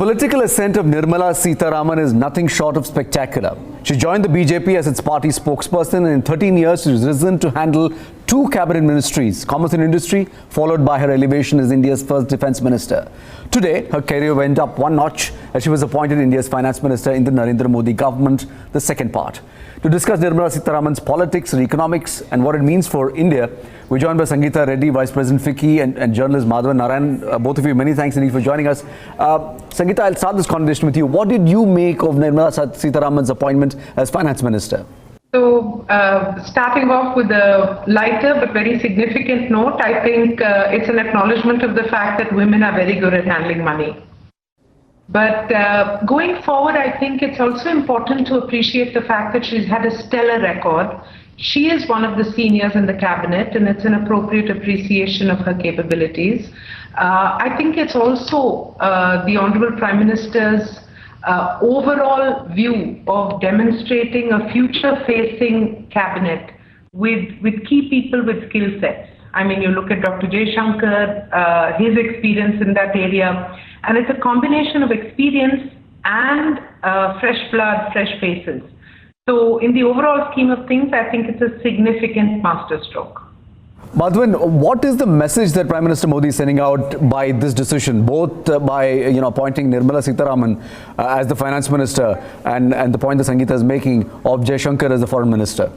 political ascent of Nirmala Sitharaman is nothing short of spectacular. She joined the BJP as its party spokesperson, and in 13 years she has risen to handle 2 cabinet ministries, Commerce and Industry, followed by her elevation as India's first defence minister. Today, her career went up one notch as she was appointed India's finance minister in the Narendra Modi government, the second part. To discuss Nirmala Sitharaman's politics and economics and what it means for India, we're joined by Sangeeta Ready, Vice President FICCI, and journalist Madhavan Narayan. Both of you, many thanks indeed for joining us. Sangeeta, I'll start this conversation with you. What did you make of Nirmala Sitharaman's appointment as finance minister? So, starting off with a lighter but very significant note, I think it's an acknowledgement of the fact that women are very good at handling money. But going forward, I think it's also important to appreciate the fact that she's had a stellar record. She is one of the seniors in the cabinet, and it's an appropriate appreciation of her capabilities. I think it's also the Honorable Prime Minister's overall view of demonstrating a future-facing cabinet with key people with skill sets. I mean, you look at Dr. Jaishankar, his experience in that area, and it's a combination of experience and fresh blood, fresh faces. So in the overall scheme of things, I think it's a significant masterstroke. Madhavan, what is the message that Prime Minister Modi is sending out by this decision, both by appointing Nirmala Sitharaman as the finance minister and the point that Sangeeta is making of Jaishankar as the foreign minister?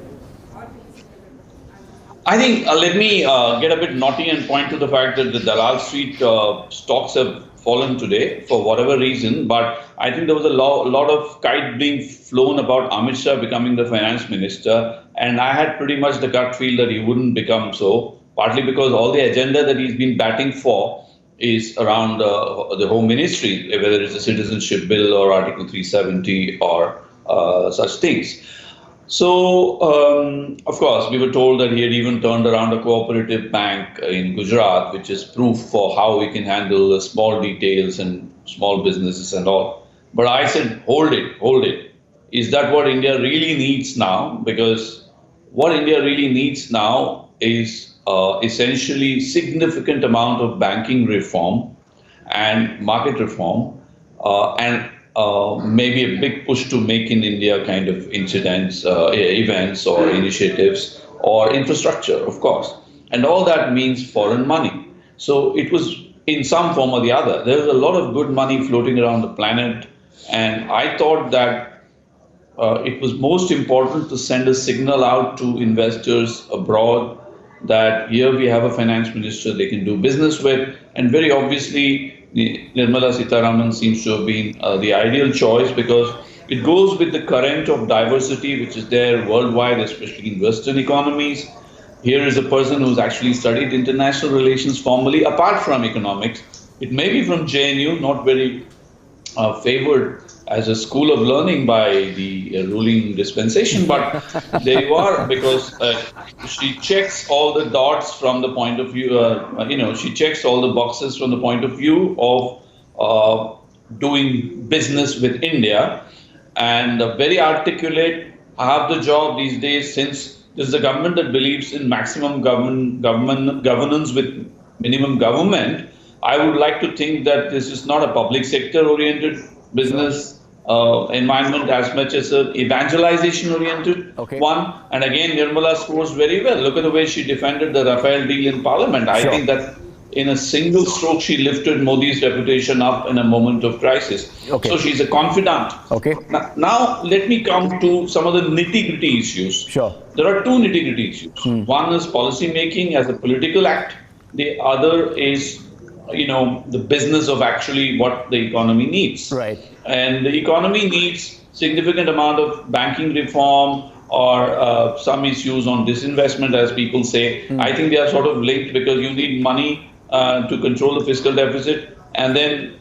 I think let me get a bit naughty and point to the fact that the Dalal Street stocks have fallen today for whatever reason, but I think there was a lot of kite being flown about Amit Shah becoming the finance minister, and I had pretty much the gut feel that he wouldn't become so, partly because all the agenda that he's been batting for is around the Home Ministry, whether it's a citizenship bill or Article 370 or such things. So, of course, we were told that he had even turned around a cooperative bank in Gujarat, which is proof for how we can handle the small details and small businesses and all. But I said, hold it. Is that what India really needs now? Because what India really needs now is essentially significant amount of banking reform and market reform and maybe a big push to make in India kind of events or initiatives or infrastructure, of course. And all that means foreign money. So it was in some form or the other. There was a lot of good money floating around the planet. And I thought that it was most important to send a signal out to investors abroad that here we have a finance minister they can do business with. And very obviously, Nirmala Sitharaman seems to have been the ideal choice because it goes with the current of diversity which is there worldwide, especially in Western economies. Here is a person who's actually studied international relations formally, apart from economics. It may be from JNU, not very favored as a school of learning by the ruling dispensation, but there you are, because she checks all the dots from the point of view, she checks all the boxes from the point of view of doing business with India, and very articulate, have the job these days, since this is a government that believes in maximum governance with minimum government. I would like to think that this is not a public sector oriented business environment as much as an evangelization oriented one. And again, Nirmala scores very well. Look at the way she defended the Rafale deal in Parliament. I think that in a single stroke, she lifted Modi's reputation up in a moment of crisis. So she's a confidant. Now, let me come to some of the nitty-gritty issues. There are 2 nitty-gritty issues. One is policy making as a political act. The other is the business of actually what the economy needs. And the economy needs significant amount of banking reform or some issues on disinvestment, as people say. I think they are sort of linked because you need money to control the fiscal deficit, and then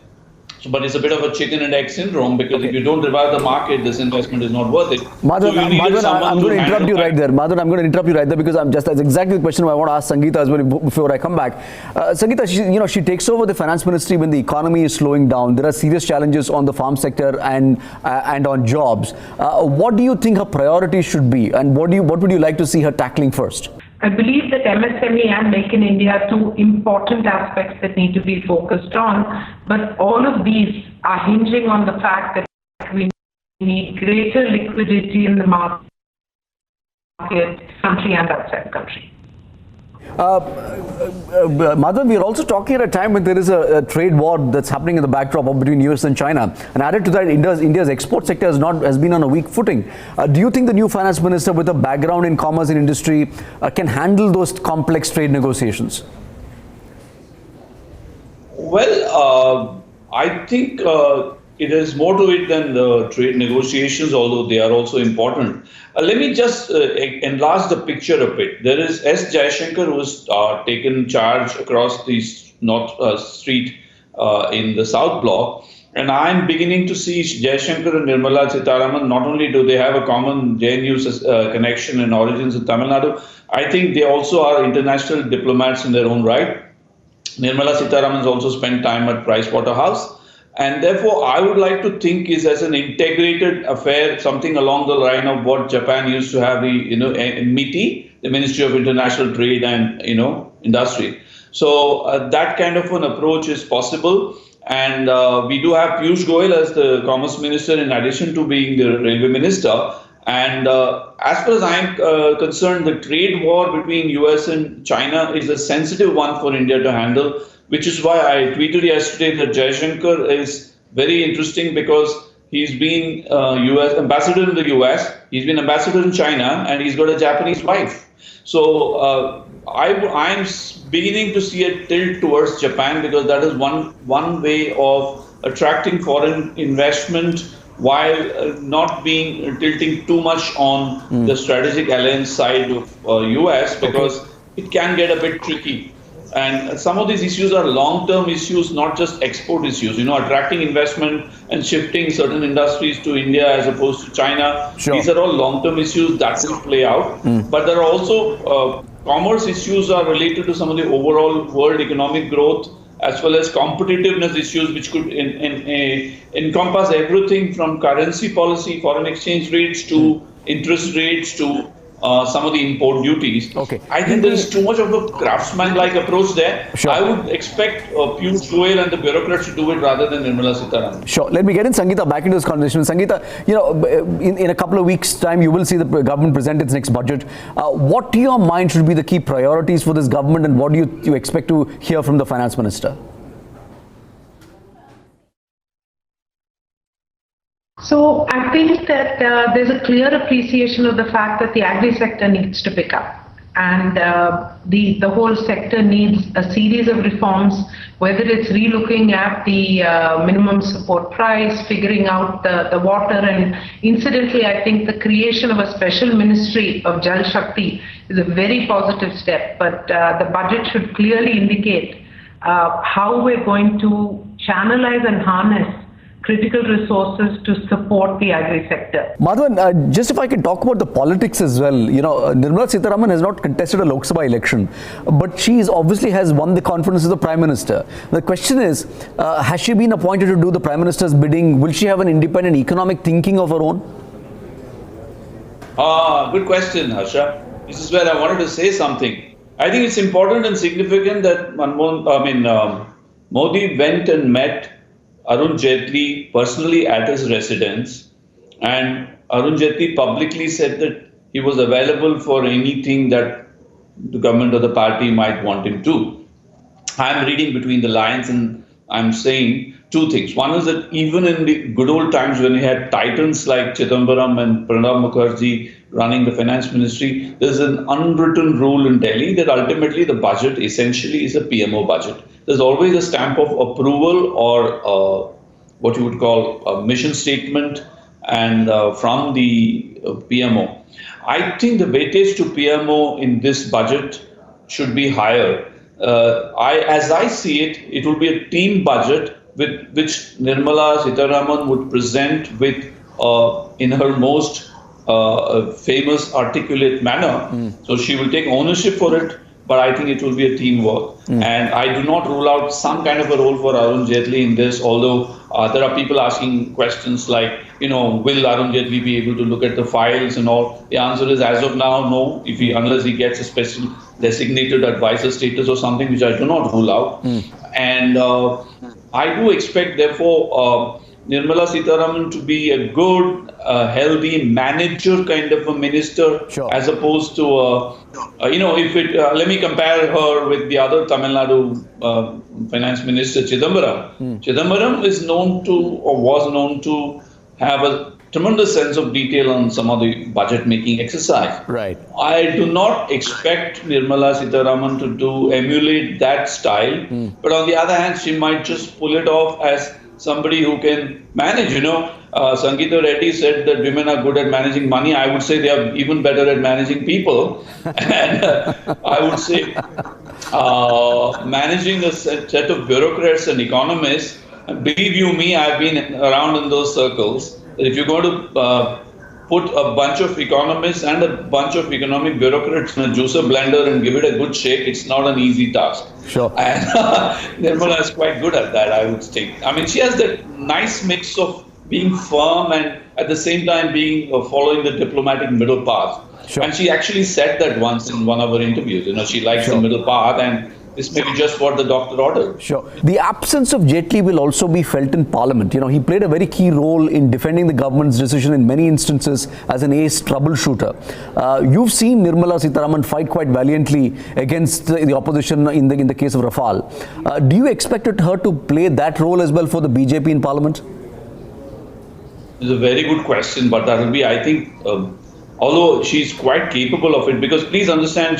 but it's a bit of a chicken and egg syndrome, because if you don't revive the market, this investment is not worth it. Madhavan, I'm going to interrupt you right there. Madhavan, I'm going to interrupt you right there because that's exactly the question I want to ask Sangeeta as well before I come back. Sangeeta, she takes over the finance ministry when the economy is slowing down. There are serious challenges on the farm sector and on jobs. What do you think her priorities should be, and what would you like to see her tackling first? I believe that MSME and Make in India are two important aspects that need to be focused on, but all of these are hinging on the fact that we need greater liquidity in the market, country and outside the country. Madhav, we are also talking at a time when there is a trade war that's happening in the backdrop of between US and China. And added to that, India's export sector has been on a weak footing. Do you think the new finance minister with a background in commerce and industry can handle those complex trade negotiations? Well, I think it is more to it than the trade negotiations, although they are also important. Let me just enlarge the picture a bit. There is S. Jaishankar, who has taken charge across the North Street in the South Block. And I'm beginning to see Jaishankar and Nirmala Sitharaman. Not only do they have a common JNU connection and origins in Tamil Nadu, I think they also are international diplomats in their own right. Nirmala Sitharaman has also spent time at Pricewaterhouse. And therefore, I would like to think is as an integrated affair, something along the line of what Japan used to have, MITI, the Ministry of International Trade and, Industry. So that kind of an approach is possible. And we do have Piyush Goyal as the Commerce Minister in addition to being the Railway Minister. And as far as I'm concerned, the trade war between US and China is a sensitive one for India to handle, which is why I tweeted yesterday that Jaishankar is very interesting because he's been US ambassador in the US, he's been ambassador in China, and he's got a Japanese wife. So I'm beginning to see a tilt towards Japan because that is one way of attracting foreign investment while not tilting too much on the strategic alliance side of US because it can get a bit tricky. And some of these issues are long-term issues, not just export issues. Attracting investment and shifting certain industries to India as opposed to China. Sure. These are all long-term issues that will play out. But there are also commerce issues are related to some of the overall world economic growth as well as competitiveness issues, which could encompass everything from currency policy, foreign exchange rates to interest rates to some of the import duties. I think there is too much of a craftsman-like approach there. Sure. I would expect Piyush Goyal and the bureaucrats to do it rather than Nirmala Sitharaman. Sure. Let me get in Sangeeta back into this conversation. Sangeeta, in a couple of weeks' time, you will see the government present its next budget. What to your mind should be the key priorities for this government, and what do you expect to hear from the finance minister? So I think that there's a clear appreciation of the fact that the agri sector needs to pick up, and the whole sector needs a series of reforms, whether it's relooking at the minimum support price, figuring out the water, and incidentally, I think the creation of a special ministry of Jal Shakti is a very positive step, but the budget should clearly indicate how we're going to channelize and harness critical resources to support the agri sector. Madhavan, just if I can talk about the politics as well. Nirmala Sitharaman has not contested a Lok Sabha election, but she obviously has won the confidence of the Prime Minister. The question is, has she been appointed to do the Prime Minister's bidding? Will she have an independent economic thinking of her own? Good question, Harsha. This is where I wanted to say something. I think it's important and significant that Modi went and met Arun Jaitley personally at his residence, and Arun Jaitley publicly said that he was available for anything that the government or the party might want him to. I'm reading between the lines and I'm saying two things. One is that even in the good old times when we had titans like Chidambaram and Pranab Mukherjee running the finance ministry, there's an unwritten rule in Delhi that ultimately the budget essentially is a PMO budget. There's always a stamp of approval or what you would call a mission statement and from the PMO. I think the weightage to PMO in this budget should be higher. As I see it, it will be a team budget with which Nirmala Sitharaman would present with in her most famous articulate manner. So she will take ownership for it. but I think it will be a teamwork. And I do not rule out some kind of a role for Arun Jaitley in this, although there are people asking questions like, will Arun Jaitley be able to look at the files and all? The answer is, as of now, no, unless he gets a special designated advisor status or something, which I do not rule out. And I do expect, therefore, Nirmala Sitharaman to be a good, healthy manager kind of a minister, as opposed to, let me compare her with the other Tamil Nadu finance minister, Chidambaram. Chidambaram is known to, or was known to, have a tremendous sense of detail on some of the budget making exercise. Right. I do not expect Nirmala Sitharaman to emulate that style, but on the other hand, she might just pull it off as somebody who can manage. Sangeeta Reddy said that women are good at managing money. I would say they are even better at managing people. And I would say managing a set of bureaucrats and economists, and believe you me, I've been around in those circles, that if you're going to put a bunch of economists and a bunch of economic bureaucrats in a juicer blender and give it a good shake, it's not an easy task. Sure. And Nirmala is quite good at that, I would think. I mean, she has that nice mix of being firm and at the same time being following the diplomatic middle path. Sure. And she actually said that once in one of her interviews. She likes the middle path, and this may be just what the doctor ordered. Sure. The absence of Jaitley will also be felt in Parliament. He played a very key role in defending the government's decision in many instances as an ace troubleshooter. You've seen Nirmala Sitharaman fight quite valiantly against the opposition in the case of Rafale. Do you expect her to play that role as well for the BJP in Parliament? It's a very good question, but that will be, I think, although she's quite capable of it, because please understand,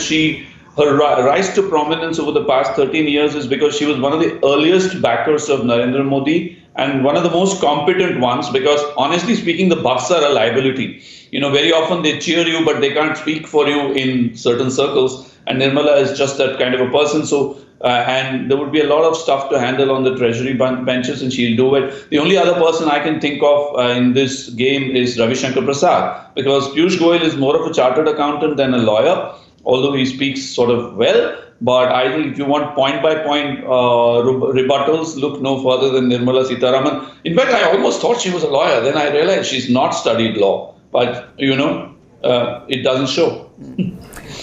her rise to prominence over the past 13 years is because she was one of the earliest backers of Narendra Modi and one of the most competent ones, because honestly speaking, the Bucks are a liability. Very often they cheer you, but they can't speak for you in certain circles. And Nirmala is just that kind of a person. So, and there would be a lot of stuff to handle on the treasury benches, and she'll do it. The only other person I can think of in this game is Ravi Shankar Prasad, because Piyush Goyal is more of a chartered accountant than a lawyer, although he speaks sort of well. But I think if you want point-by-point rebuttals, look no further than Nirmala Sitharaman. In fact, I almost thought she was a lawyer. Then I realized she's not studied law. But, it doesn't show.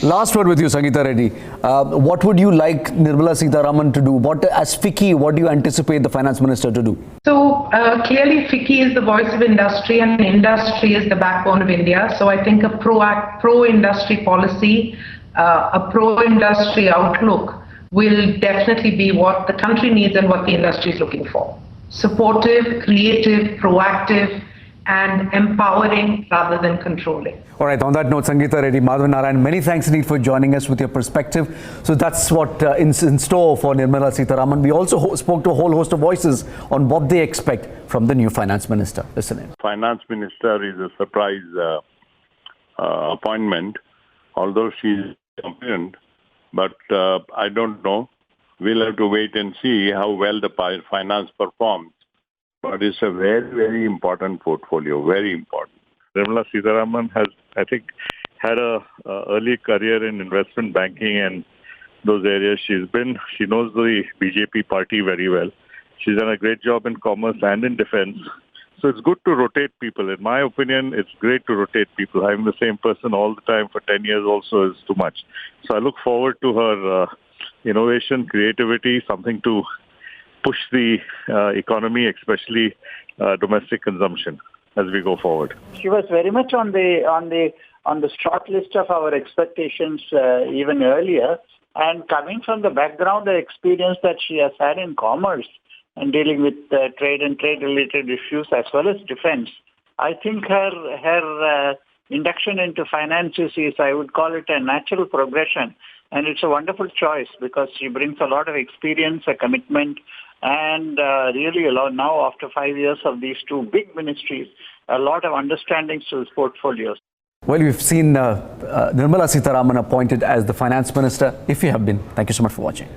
Last word with you, Sangeeta Reddy. What would you like Nirmala Sitharaman to do? As FICCI, what do you anticipate the finance minister to do? So clearly FICCI is the voice of industry, and industry is the backbone of India. So I think a pro-industry policy, a pro-industry outlook will definitely be what the country needs and what the industry is looking for. Supportive, creative, proactive, and empowering rather than controlling. All right, on that note, Sangeeta Reddy, Madhavan Narayan, many thanks indeed for joining us with your perspective. So that's what in store for Nirmala Sitharaman. We also spoke to a whole host of voices on what they expect from the new finance minister. Listen in. Finance minister is a surprise appointment, although she is competent, but I don't know. We'll have to wait and see how well the finance performs. But it's a very, very important portfolio, very important. Nirmala Sitharaman has, I think, had a early career in investment banking and those areas. She knows the BJP party very well. She's done a great job in commerce and in defense. So it's good to rotate people. In my opinion, it's great to rotate people. Having the same person all the time for 10 years also is too much. So I look forward to her innovation, creativity, something to push the economy, especially domestic consumption, as we go forward. She was very much on the short list of our expectations even earlier. And coming from the background, the experience that she has had in commerce and dealing with trade and trade-related issues as well as defense, I think her induction into finances is, I would call it, a natural progression. And it's a wonderful choice because she brings a lot of experience, a commitment, and really now after 5 years of these two big ministries, a lot of understandings to his portfolios. Well, we've seen Nirmala Sitharaman appointed as the finance minister. If you have been, thank you so much for watching.